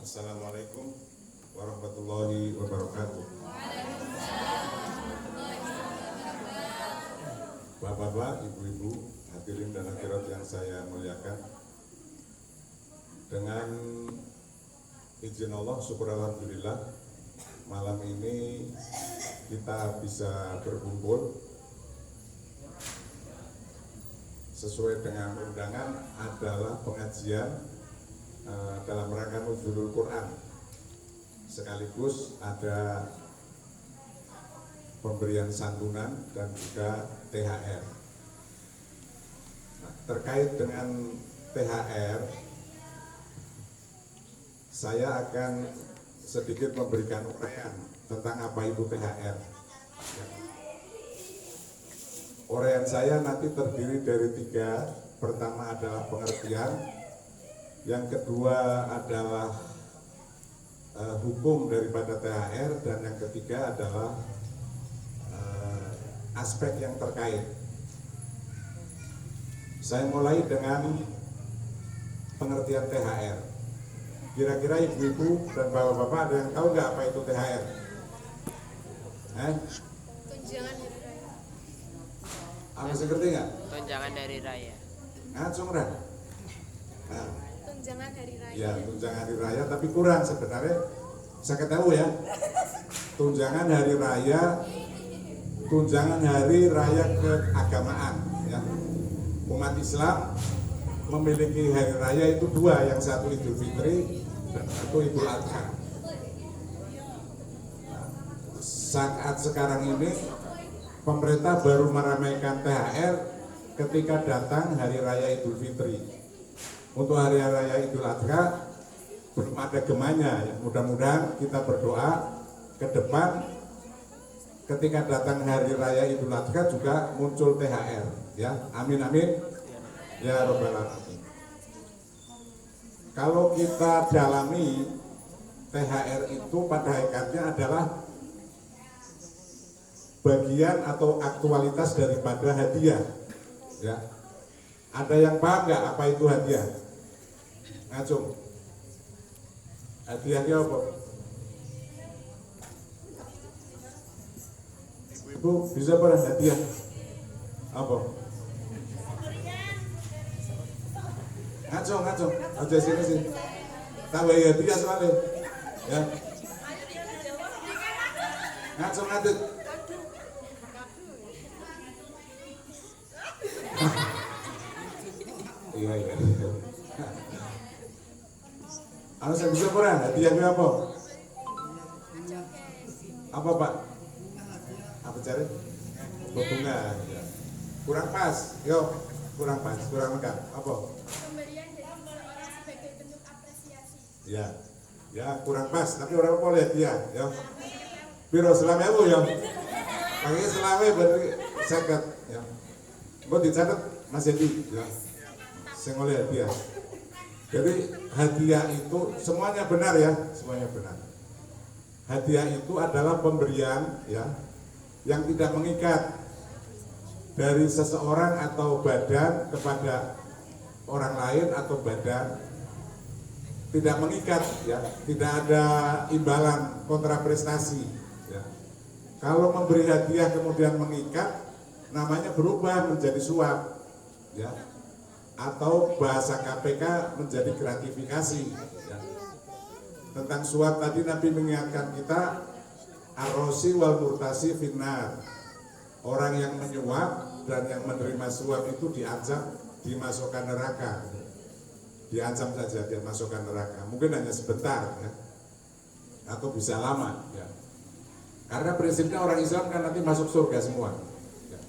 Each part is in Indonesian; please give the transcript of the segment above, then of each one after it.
Assalamualaikum warahmatullahi wabarakatuh. Bapak-bapak, ibu-ibu, hadirin dan hadirat yang saya muliakan, dengan izin Allah, syukur alhamdulillah, malam ini kita bisa berkumpul sesuai dengan undangan adalah pengajian dalam rangka nuzulul Quran, sekaligus ada pemberian santunan dan juga THR. Nah, terkait dengan THR, saya akan sedikit memberikan uraian tentang apa itu THR. Uraian saya nanti terdiri dari 3. Pertama adalah pengertian, yang kedua adalah hukum daripada THR, dan yang ketiga adalah aspek yang terkait. Saya mulai dengan pengertian THR. Kira-kira ibu-ibu dan bapak-bapak ada yang tahu nggak apa itu THR? Tunjangan hari raya. Apa sih, ngerti nggak? Tunjangan hari raya. Ngacung dah. Nah, Tunjangan hari raya. ya, tunjangan hari raya, tapi kurang sebenarnya. Saya tahu ya, tunjangan hari raya, tunjangan hari raya keagamaan. Ya. Umat Islam memiliki hari raya itu 2, yang satu Idul Fitri dan satu Idul Adha. Saat sekarang ini pemerintah baru meramaikan THR ketika datang hari raya Idul Fitri. Untuk hari raya Idul Adha belum ada gemanya. Ya. Mudah-mudahan kita berdoa ke depan ketika datang hari raya Idul Adha juga muncul THR. Ya, amin amin. Ya Rabbal Alamin. Kalau kita dalami, THR itu pada hakikatnya adalah bagian atau aktualitas daripada hadiah. Ya. Ada yang paham nggak apa itu hadiah? Ngacung. Hadiahnya apa? Ibu bisa pada hadiah apa? Ngacung, aja sini. Tahu ya hadiah soalnya. Ya. Ngacung. Iya. Saya bisa kurang, hadiahnya apa? Apa Pak? Apa cari? Bunga. Ya. Kurang pas, kurang lengkap. Apa? Pemberian dari seseorang sebagai bentuk apresiasi. Ya kurang pas, tapi orang boleh dia, ya. Biro selama itu ya. Pakai selama berarti seket, ya. Buat dicatat Mas Edi, ya. Saya ngelihat dia. Jadi hadiah itu semuanya benar ya, semuanya benar. Hadiah itu adalah pemberian ya yang tidak mengikat dari seseorang atau badan kepada orang lain atau badan, tidak mengikat ya, tidak ada imbalan kontraprestasi ya. Kalau memberi hadiah kemudian mengikat, namanya berubah menjadi suap ya, atau bahasa KPK menjadi gratifikasi ya. Tentang suap tadi Nabi mengingatkan kita, arrosi wal murtasi finnar. Orang yang menyuap dan yang menerima suap itu diancam dimasukkan neraka. Diancam saja dia masukkan neraka. Mungkin hanya sebentar ya, atau bisa lama ya. Karena prinsipnya orang Islam kan nanti masuk surga semua ya.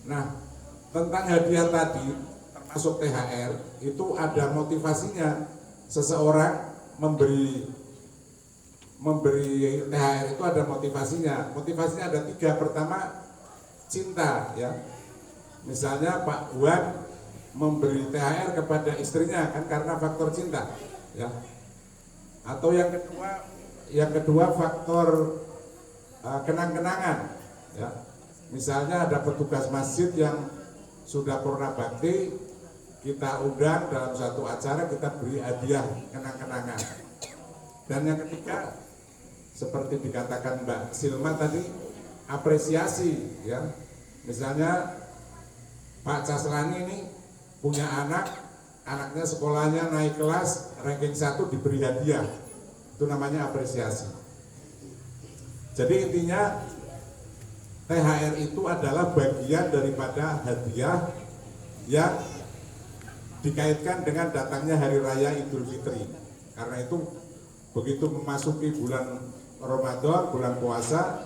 Nah, tentang hadiah tadi termasuk THR itu ada motivasinya. Seseorang memberi THR itu ada motivasinya. Motivasinya ada 3. Pertama, cinta ya. Misalnya Pak Wan memberi THR kepada istrinya kan karena faktor cinta ya. Atau yang kedua faktor kenang-kenangan ya. Misalnya ada petugas masjid yang sudah purna bakti, kita undang dalam satu acara, kita beri hadiah kenang-kenangan. Dan yang ketiga, seperti dikatakan Mbak Silma tadi, apresiasi ya. Misalnya Pak Caslani ini punya anaknya sekolahnya naik kelas, ranking 1 diberi hadiah. Itu namanya apresiasi. Jadi intinya THR itu adalah bagian daripada hadiah yang dikaitkan dengan datangnya Hari Raya Idul Fitri. Karena itu begitu memasuki bulan Ramadan, bulan puasa,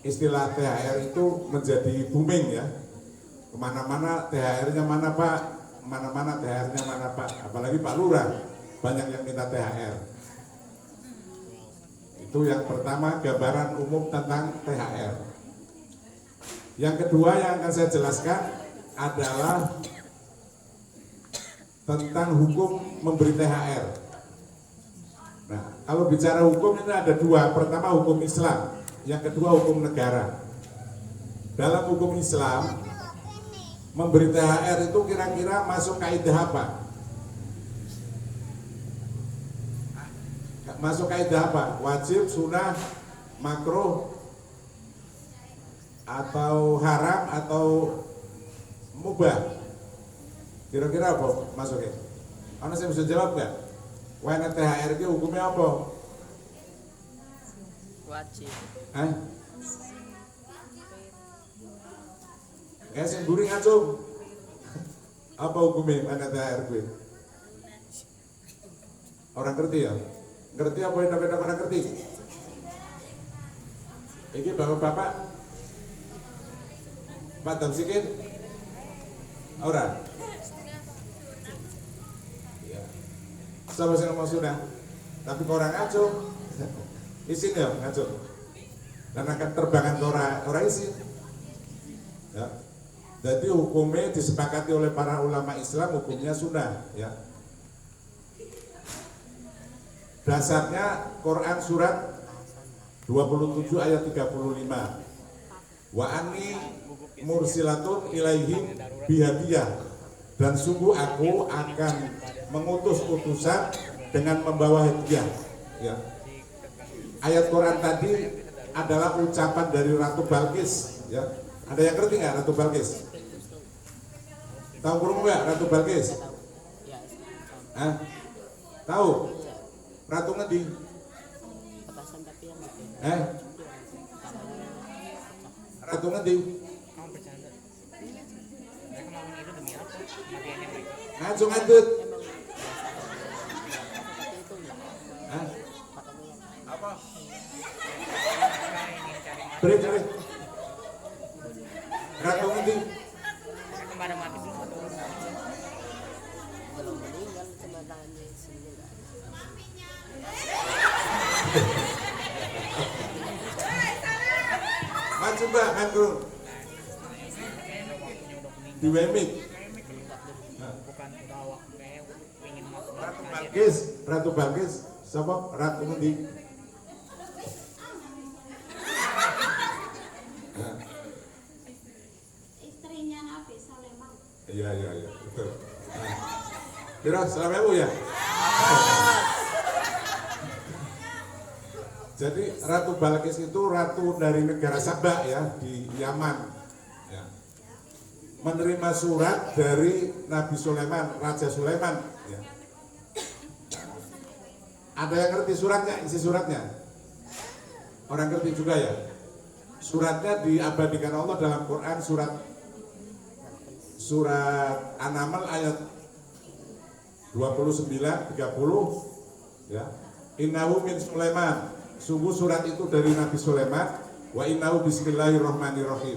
istilah THR itu menjadi booming ya. Kemana-mana THR-nya mana Pak, mana-mana THR-nya mana Pak. Apalagi Pak Lurah, banyak yang minta THR. Itu yang pertama, gambaran umum tentang THR. Yang kedua yang akan saya jelaskan adalah tentang hukum memberi THR. Nah, kalau bicara hukum ini ada dua. Pertama hukum Islam, yang kedua hukum negara. Dalam hukum Islam, memberi THR itu kira-kira masuk kaidah apa? Masuk kaidah apa? Wajib, sunnah, makruh, atau haram, atau mubah? Kira-kira apa masuknya? Anda saya bisa jawab nggak? Wena THR itu hukumnya apa? Wajib. Sing guring acung. Apa hukumnya wena THR gue? Orang ngerti ya? Ngerti apa yang orang ngerti? Ini bapak-bapak Pak Damsikin? Orang? Ya. Sama sih ngomong sudah. Tapi orang acung isin ya ngacung. Dan akan terbangan orang isin. Ya. Jadi hukumnya disepakati oleh para ulama Islam, hukumnya sunnah ya. Dasarnya Quran surat 27 ayat 35. Wa anni mursilatun ilaihim bihadiyah, dan sungguh aku akan mengutus utusan dengan membawa hadiah ya. Ayat Quran tadi adalah ucapan dari Ratu Balkis ya. Ada yang ngerti nggak Ratu Balkis? Tahu kurung nggak Ratu Balkis? Tahu? Ratu ngendi? Ratu ngendi? Langsung ngadut. Apa? Beri. Ratu ngendi? Kemarin mati sih. Belum meninggal cuma tangannya sini. Maju Mbak, maju. Di Wemik. Ratu Balkis, siapa? Ratu ngendi? Istrinya Nabi Sulaiman. Iya, betul. Kira Sulaiman ya? Jadi Ratu Balkis itu ratu dari negara Sabah ya, di Yaman ya. Menerima surat dari Nabi Sulaiman, Raja Sulaiman ya. Ada yang ngerti suratnya, isi suratnya? Orang ngerti juga ya? Suratnya diabadikan Allah dalam Quran, surat An-Naml ayat 29, 30 ya. Innahu min Sulaiman, sungguh surat itu dari Nabi Sulaiman. Wa innahu bismillahirrahmanirrahim,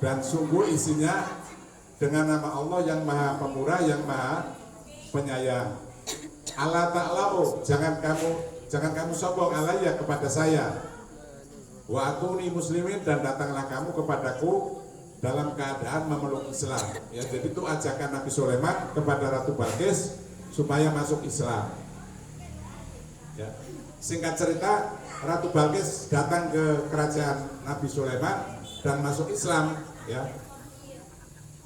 dan sungguh isinya dengan nama Allah yang maha pemurah, yang maha penyayang. Allah ta'lau, jangan kamu sombong alaiya kepada saya. Wa atuni muslimin, dan datanglah kamu kepadaku dalam keadaan memeluk Islam ya. Jadi itu ajakan Nabi Sulaiman kepada Ratu Balkis supaya masuk Islam ya. Singkat cerita, Ratu Balkis datang ke kerajaan Nabi Sulaiman dan masuk Islam ya.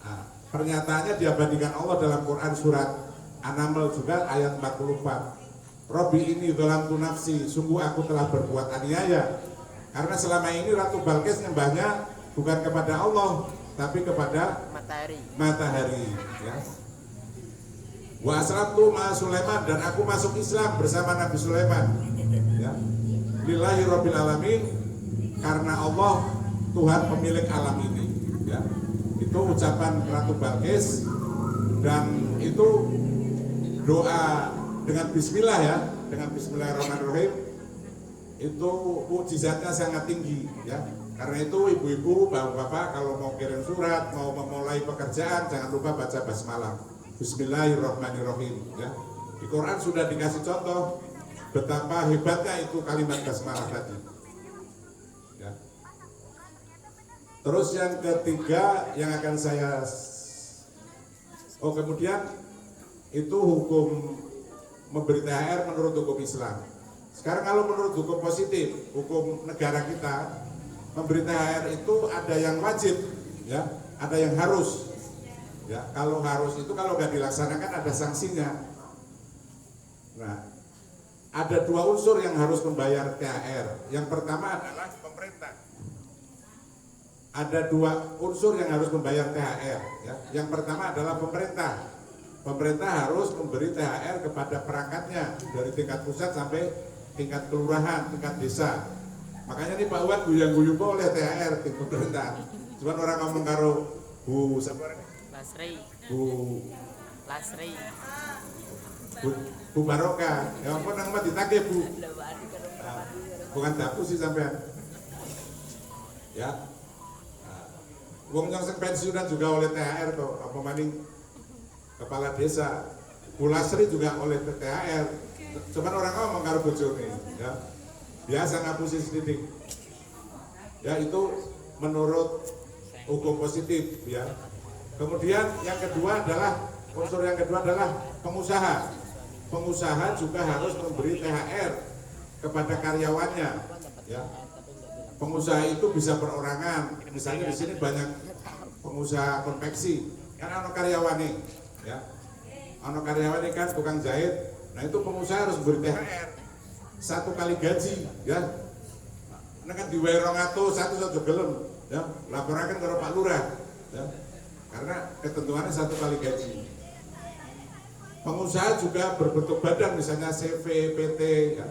Nah, pernyataannya diabadikan Allah dalam Quran surat An-Naml juga ayat 44. Robbi ini dzalamtu nafsi, sungguh aku telah berbuat aniaya. Karena selama ini Ratu Balkis nyembahnya bukan kepada Allah, tapi kepada matahari. Ya. Wa aslamtu ma Sulaiman, dan aku masuk Islam bersama Nabi Sulaiman. Ya. Lillahi Rabbil Alamin, karena Allah Tuhan pemilik alam ini. Ya. Itu ucapan Ratu Balkis, dan itu doa dengan Bismillah ya, dengan Bismillahirrahmanirrahim, itu mukjizatnya sangat tinggi ya. Karena itu ibu-ibu, bapak-bapak kalau mau kirim surat, mau memulai pekerjaan, jangan lupa baca basmalah, Bismillahirrahmanirrahim ya. Di Quran sudah dikasih contoh betapa hebatnya itu kalimat basmalah tadi ya. Terus yang ketiga yang akan saya kemudian itu hukum memberi THR menurut hukum Islam. Sekarang kalau menurut hukum positif, hukum negara kita, memberi THR itu ada yang wajib, ya, ada yang harus. Ya, kalau harus itu kalau nggak dilaksanakan ada sanksinya. Nah, ada dua unsur yang harus membayar THR. Yang pertama adalah pemerintah. Ada dua unsur yang harus membayar THR. Ya. Yang pertama adalah pemerintah. Pemerintah harus memberi THR kepada perangkatnya dari tingkat pusat sampai tingkat kelurahan, tingkat desa. Makanya nih Pak Wan guyang-guyung oleh THR di pemerintah. Cuman orang ngomong karo Bu Lasri. Bu Barokah. Ya ampun nang mah ditagih Bu. Nah, bukan dapu sih sampean. Ya. Wong yang pensiunan juga oleh THR kok, apa maning kepala desa, Bu Lasri juga oleh THR. Cuman orang ngomong karo bojone, ya. Biasa ngapusi sedikit. Ya itu menurut hukum positif, ya. Kemudian yang kedua adalah unsur yang kedua adalah pengusaha. Pengusaha juga harus memberi THR kepada karyawannya, ya. Pengusaha itu bisa perorangan. Misalnya di sini banyak pengusaha konveksi, kan ada karyawan nih. Ya, anak karyawan ini kan tukang jahit. Nah itu pengusaha harus beri THR 1 kali gaji, ya. Nah kan diwai 200 satu gelem, ya. Laporakan ke Pak Lurah, ya. Karena ketentuannya 1 kali gaji. Pengusaha juga berbentuk badan, misalnya CV, PT, ya,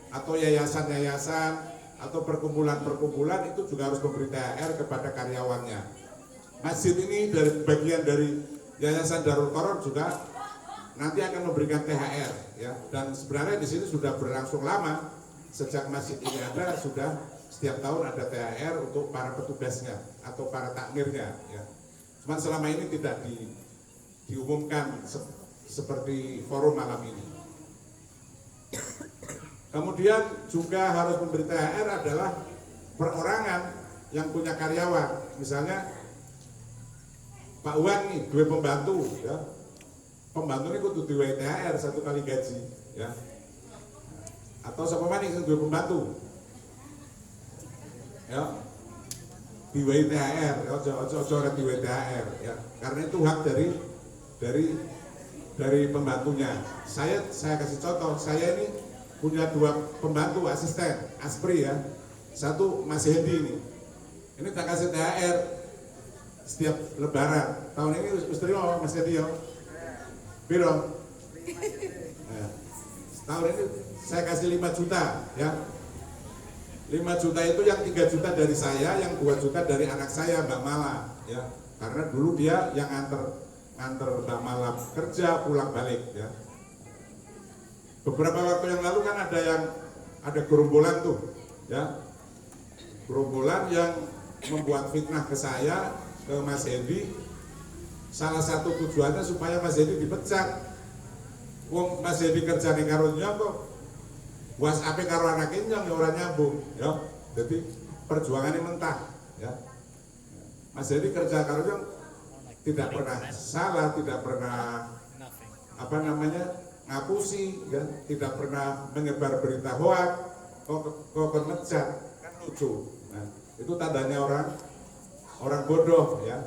atau yayasan-yayasan atau perkumpulan-perkumpulan itu juga harus memberi THR kepada karyawannya. Masjid ini dari bagian dari Yayasan Darul Qoron juga nanti akan memberikan THR, ya. Dan sebenarnya di sini sudah berlangsung lama, sejak masjid ini ada sudah setiap tahun ada THR untuk para petugasnya atau para takmirnya, ya. Cuman selama ini tidak diumumkan seperti forum malam ini. Kemudian juga harus memberi THR adalah perorangan yang punya karyawan, misalnya Pak Wan nih, dua pembantu, ya. Pembantu ini kudu diwai THR 1 kali gaji, ya. Atau siapa mana yang dua pembantu, ya, diwai THR, ya, ojo diwai THR, ya. Karena itu hak dari pembantunya. Saya kasih contoh, saya ini punya 2 pembantu asisten, aspri ya. Satu Mas Hendi ini tak kasih THR. Setiap lebaran, tahun ini mesti mau Mas Hendi ya. Biro. Nah, tahun ini saya kasih 5 juta ya. 5 juta itu yang 3 juta dari saya, yang 2 juta dari anak saya Mbak Mala ya. Karena dulu dia yang nganter Mbak Mala kerja pulang balik ya. Beberapa waktu yang lalu kan ada gerombolan tuh ya. Gerombolan yang membuat fitnah ke saya, ke Mas Hendi. Salah satu tujuannya supaya Mas Hendi dipecat. Wong Mas Hendi kerja ning karo nyong kok WhatsApp karo anak nyong ya ora nyambung ya. Jadi perjuangannya mentah ya. Mas Hendi kerja karo nyong tidak pernah salah, tidak pernah ngapusi ya, tidak pernah menyebar berita hoak, kok mecat kan lucu. Nah, itu tandanya orang bodoh ya.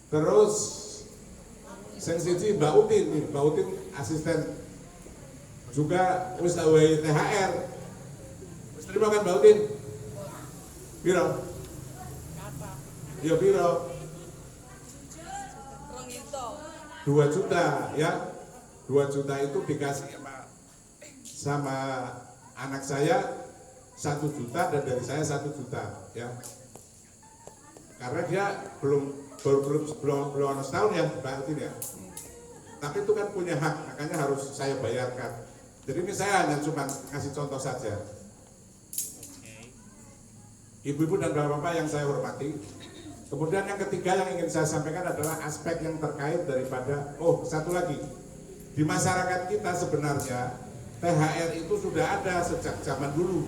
Terus sing siji Mbak Utin nih, Mbak Utin asisten juga wis awai THR. Wis terima kan Mbak Utin? Piro? Ya piro? 2 juta ya. 2 juta itu dikasih sama anak saya 1 juta dan dari saya 1 juta ya. Karena dia belum setahun ya Mbak Utin ya. Tapi itu kan punya hak, makanya harus saya bayarkan. Jadi ini saya hanya cuma kasih contoh saja. Ibu-ibu dan bapak-bapak yang saya hormati. Kemudian yang ketiga yang ingin saya sampaikan adalah aspek yang terkait daripada, satu lagi. Di masyarakat kita sebenarnya THR itu sudah ada sejak zaman dulu.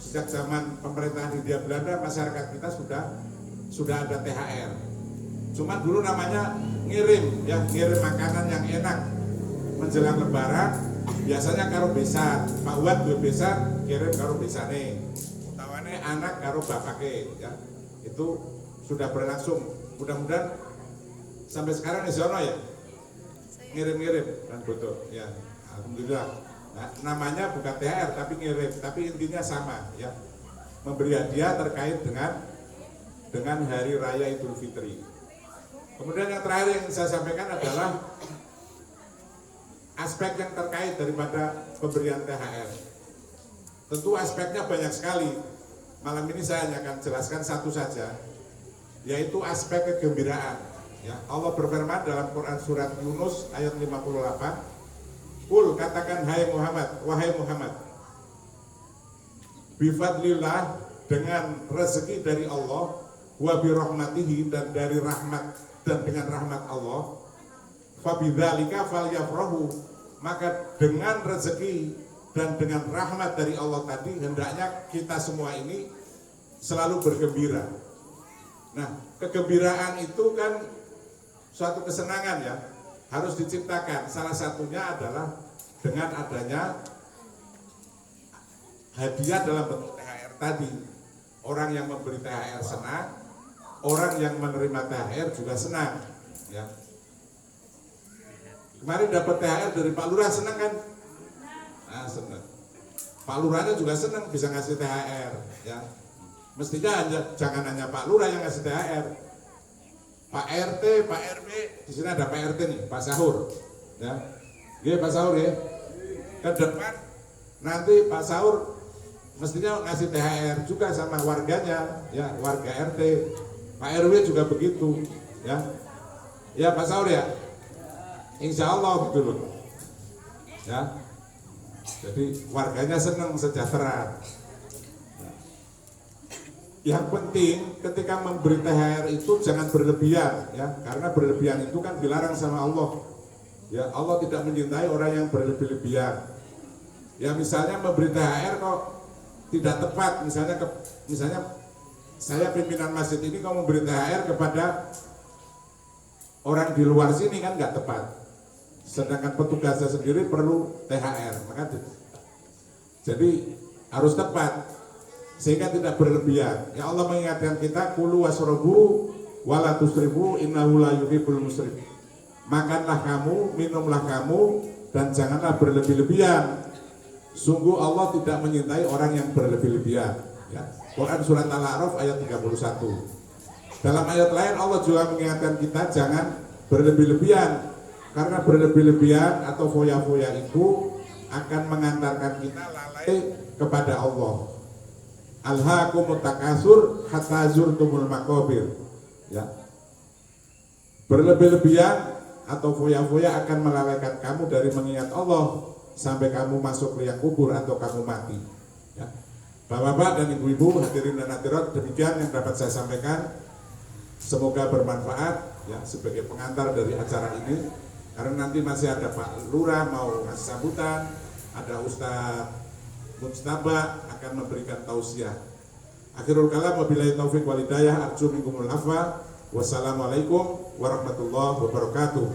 Sejak zaman pemerintahan Hindia Belanda masyarakat kita sudah ada THR. Cuma dulu namanya ngirim makanan yang enak menjelang lebaran. Biasanya karo besan, Pak Wan duwe besan, kirim karo besane. Utawane anak karo bapake ya. Itu sudah berlangsung. Mudah-mudahan sampai sekarang di sana ya. Ngirim-ngirim dan betul ya. Alhamdulillah. Nah, namanya bukan THR tapi ngirim, tapi intinya sama ya. Memberi hadiah terkait dengan hari raya Idul Fitri. Kemudian yang terakhir yang saya sampaikan adalah aspek yang terkait daripada pemberian THR. Tentu aspeknya banyak sekali. Malam ini saya hanya akan jelaskan satu saja, yaitu aspek kegembiraan. Ya, Allah berfirman dalam Quran surat Yunus ayat 58, "Qul katakan wahai Muhammad, bifadlillah dengan rezeki dari Allah, wa birahmatihi dan dari rahmat dan dengan rahmat Allah, fabidzalika falyafrahu, maka dengan rezeki dan dengan rahmat dari Allah tadi hendaknya kita semua ini selalu bergembira. Nah, kegembiraan itu kan suatu kesenangan ya, harus diciptakan. Salah satunya adalah dengan adanya hadiah dalam bentuk THR tadi. Orang yang memberi THR senang, orang yang menerima THR juga senang ya. Kemarin dapat THR dari Pak Lurah, senang kan? Nah, senang. Pak Lurahnya juga senang bisa ngasih THR ya. Mestinya jangan hanya Pak Lurah yang ngasih THR. Pak RT, Pak RW, di sini ada Pak RT nih, Pak Sahur ya. Oke, Pak Sahur ya. Ke depan nanti Pak Sahur mestinya ngasih THR juga sama warganya ya, warga RT. Pak RW juga begitu ya. Ya Pak Sahur ya. Insya Allah gitu loh ya. Jadi warganya senang, sejahtera. Yang penting ketika memberi THR itu jangan berlebihan ya, karena berlebihan itu kan dilarang sama Allah ya. Allah tidak mencintai orang yang berlebih-lebihan ya. Misalnya memberi THR kok tidak tepat, misalnya saya pimpinan masjid ini kok memberi THR kepada orang di luar sini kan nggak tepat. Sedangkan petugasnya sendiri perlu THR, maka jadi harus tepat sehingga tidak berlebihan. Ya Allah mengingatkan kita, kulu wasrobu wala tusrifu innahu la yuhibbul musrif. Makanlah kamu, minumlah kamu, dan janganlah berlebih-lebihan. Sungguh Allah tidak menyintai orang yang berlebih-lebihan. Ya. Quran surat Al-A'raf ayat 31. Dalam ayat lain Allah juga mengingatkan kita jangan berlebih-lebihan. Karena berlebih-lebihan atau foya-foya itu akan mengantarkan kita lalai kepada Allah. Alhaakumut takasur hatta zurtumul maqabir. Ya. Berlebih-lebihan atau foya-foya akan melalaikan kamu dari mengingat Allah sampai kamu masuk liang kubur atau kamu mati. Ya. Bapak-bapak dan ibu-ibu, hadirin dan hadirat, demikian yang dapat saya sampaikan. Semoga bermanfaat ya sebagai pengantar dari acara ini. Karena nanti masih ada Pak Lurah mau ngasih sambutan, ada Ustadz Mujtaba akan memberikan tausiah. Akhirul kalam, wabillahi taufiq walhidayah, arju minkumul afwa. Wassalamualaikum warahmatullahi wabarakatuh.